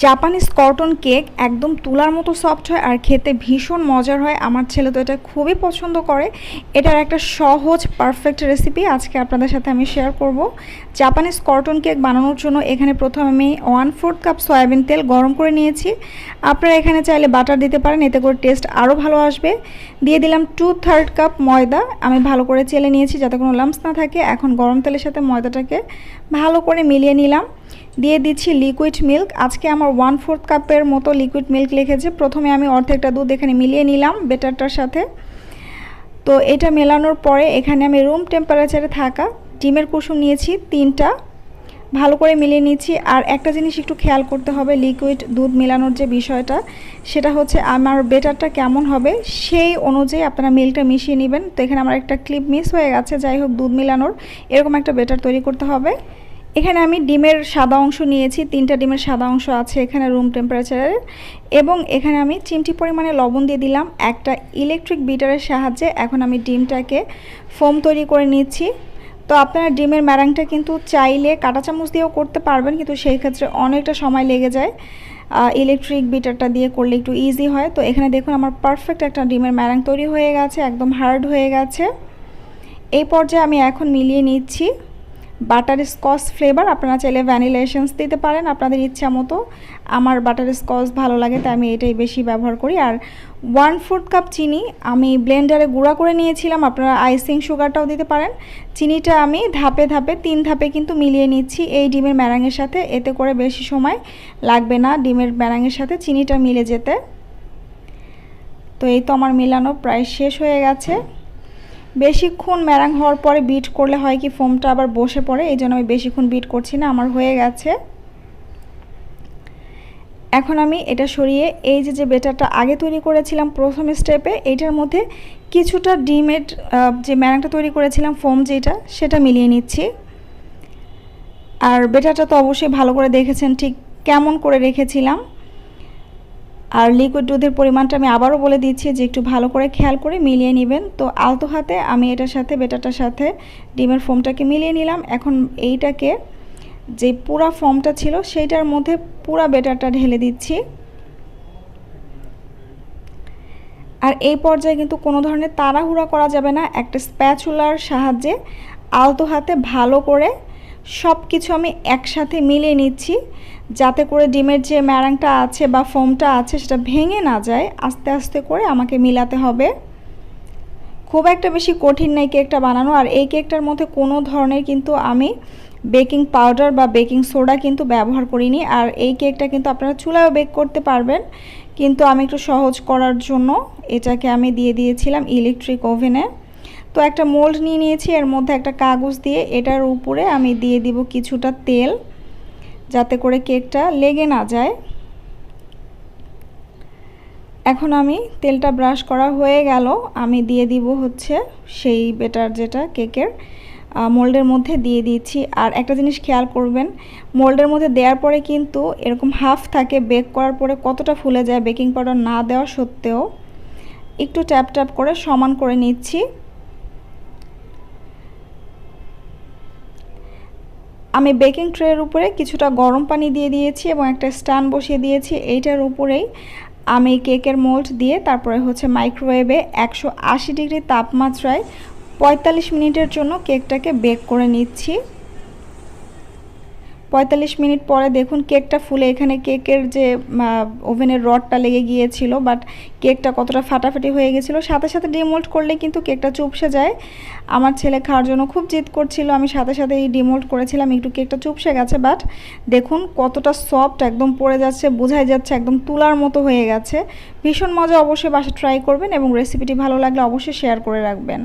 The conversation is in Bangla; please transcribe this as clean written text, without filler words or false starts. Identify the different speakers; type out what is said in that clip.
Speaker 1: জাপানিজ কটন কেক একদম তুলার মতো সফট হয় আর খেতে ভীষণ মজার হয়। আমার ছেলে তো এটা খুবই পছন্দ করে। এটার একটা সহজ পারফেক্ট রেসিপি আজকে আপনাদের সাথে আমি শেয়ার করব। জাপানিজ কটন কেক বানানোর জন্য এখানে প্রথমে আমি 1/4 কাপ সয়াবিন তেল গরম করে নিয়েছি। আপনারা এখানে চাইলে বাটার দিতে পারেন, এতে করে টেস্ট আরও ভালো আসবে। দিয়ে দিলাম 2/3 কাপ ময়দা, আমি ভালো করে চেলে নিয়েছি যাতে কোনো লাম্পস না থাকে। এখন গরম তেলের সাথে ময়দাটাকে ভালো করে মিলিয়ে নিলাম। দিয়ে দিচ্ছি লিকুইড মিল্ক। আজকে আমার 1/4 কাপের মতো লিকুইড মিল্ক লেগেছে। প্রথমে আমি অর্ধেকটা দুধ এখানে মিলিয়ে নিলাম বেটারটার সাথে। তো এটা মেলানোর পরে এখানে আমি রুম টেম্পারেচারে থাকা ডিমের কুসুম নিয়েছি 3টা, ভালো করে মিলিয়ে নিচ্ছি। আর একটা জিনিস একটু খেয়াল করতে হবে, লিকুইড দুধ মেলানোর যে বিষয়টা, সেটা হচ্ছে আমার বেটারটা কেমন হবে সেই অনুযায়ী আপনারা মিল্কটা মিশিয়ে নেবেন। তো এখানে আমার একটা ক্লিপ মিস হয়ে গেছে, যাই হোক দুধ মেলানোর এরকম একটা বেটার তৈরি করতে হবে। এখানে আমি ডিমের সাদা অংশ নিয়েছি, 3টা ডিমের সাদা অংশ আছে এখানে রুম টেম্পারেচারে। এবং এখানে আমি চিমটি পরিমাণে লবণ দিয়ে দিলাম একটা ইলেকট্রিক বিটারের সাহায্যে। এখন আমি ডিমটাকে ফোম তৈরি করে নিচ্ছি। তো আপনারা ডিমের ম্যারাংটা কিন্তু চাইলে কাঁটা চামচ দিয়েও করতে পারবেন, কিন্তু সেই ক্ষেত্রে অনেকটা সময় লেগে যায়। ইলেকট্রিক বিটারটা দিয়ে করলে একটু ইজি হয়। তো এখানে দেখুন আমার পারফেক্ট একটা ডিমের ম্যারাং তৈরি হয়ে গেছে, একদম হার্ড হয়ে গেছে। এই পর্যায়ে আমি এখন মিলিয়ে নিচ্ছি বাটার স্কচ ফ্লেভার। আপনারা চাইলে ভ্যানিলা এসেন্স দিতে পারেন আপনাদের ইচ্ছা মতো। আমার বাটার স্কচ ভালো লাগে তাই আমি এটাই বেশি ব্যবহার করি। আর 1/4 কাপ চিনি আমি ব্লেন্ডারে গুঁড়া করে নিয়েছিলাম, আপনারা আইসিং সুগারটাও দিতে পারেন। চিনিটা আমি ধাপে ধাপে 3 ধাপে কিন্তু মিলিয়ে নিচ্ছি এই ডিমের ম্যারাঙের সাথে, এতে করে বেশি সময় লাগবে না ডিমের ম্যারাঙের সাথে চিনিটা মিলে যেতে। তো এই তো আমার মেলানো প্রায় শেষ হয়ে গেছে। বেশিক্ষণ ম্যারাং হওয়ার পরে বিট করলে হয় কি ফোমটা আবার বসে পড়ে, এই জন্য আমি বেশিক্ষণ বিট করছি না, আমার হয়ে গেছে। এখন আমি এটা সরিয়ে এই যে বেটারটা আগে তৈরি করেছিলাম প্রথম স্টেপে, এইটার মধ্যে কিছুটা ডিমের যে ম্যারাংটা তৈরি করেছিলাম ফোম যেটা, সেটা মিলিয়ে নিচ্ছি। আর বেটারটা তো অবশ্যই ভালো করে দেখেছেন ঠিক কেমন করে রেখেছিলাম। আর লিকুইড দুধের পরিমাণটা আমি আবারও বলে দিচ্ছি যে একটু ভালো করে খেয়াল করে মিলিয়ে নেবেন। তো আলতো হাতে আমি এটার সাথে বেটারটার সাথে ডিমের ফোমটাকে মিলিয়ে নিলাম। এখন এইটাকে যে পুরা ফোমটা ছিল সেইটার মধ্যে পুরা বেটারটা ঢেলে দিচ্ছি। আর এই পর্যায়ে কিন্তু কোনো ধরনের তাড়াহুড়া করা যাবে না, একটা স্প্যাচুলার সাহায্যে আলতো হাতে ভালো করে সব কিছু আমি একসাথে মিলিয়ে নিচ্ছি, যাতে করে ডিমের যে ম্যারাংটা আছে বা ফোমটা আছে সেটা ভেঙে না যায়। আস্তে আস্তে করে আমাকে মিলাতে হবে। খুব একটা বেশি কঠিন নয় কেকটা বানানো। আর এই কেকটার মধ্যে কোনো ধরনের কিন্তু আমি বেকিং পাউডার বা বেকিং সোডা কিন্তু ব্যবহার করিনি। আর এই কেকটা কিন্তু আপনারা চুলায়ও বেক করতে পারবেন, কিন্তু আমি একটু সহজ করার জন্য এটাকে আমি দিয়ে দিয়েছিলাম ইলেকট্রিক ওভেনে। তো একটা মোল্ড নিয়ে নিয়েছি, এর মধ্যে একটা কাগজ দিয়ে এটার উপরে আমি দিয়ে দিব কিছুটা তেল, যাতে করে কেকটা লেগে না যায়। এখন আমি তেলটা ব্রাশ করা হয়ে গেল, আমি দিয়ে দিব হচ্ছে সেই বেটার যেটা কেকের মোল্ডের মধ্যে দিয়ে দিচ্ছি। আর একটা জিনিস খেয়াল করবেন, মোল্ডের মধ্যে দেওয়ার পরে কিন্তু এরকম হাফ থাকে, বেক করার পরে কতটা ফুলে যায় বেকিং পাউডার না দেওয়া সত্ত্বেও। একটু ট্যাপ ট্যাপ করে সমান করে নিচ্ছি। আমি বেকিং ট্রের উপরে কিছুটা গরম পানি দিয়ে দিয়েছি এবং একটা স্ট্যান্ড বসিয়ে দিয়েছি। এইটার উপরেই আমি কেকের মোল্ড দিয়ে তারপরে হচ্ছে মাইক্রোওয়েভে 180 ডিগ্রি তাপমাত্রায় 45 মিনিটের জন্য কেকটাকে বেক করে নিচ্ছি। 45 মিনিট পরে দেখুন কেকটা ফুলে, এখানে কেকের যে ওভেনের রডটা লেগে গিয়েছিল, বাট কেকটা কতটা ফাটাফাটি হয়ে গেছিলো। সাথে সাথে ডিমোল্ড করলে কিন্তু কেকটা চুপসে যায়। আমার ছেলে খাওয়ার জন্য খুব জিদ করছিল, আমি সাথে সাথে এই ডিমোল্ড করেছিলাম, একটু কেকটা চুপসে গেছে, বাট দেখুন কতটা সফট একদম পড়ে যাচ্ছে, বোঝাই যাচ্ছে একদম তুলার মতো হয়ে গেছে। ভীষণ মজা, অবশ্যই বাসায় ট্রাই করবেন এবং রেসিপিটি ভালো লাগলে অবশ্যই শেয়ার করে রাখবেন।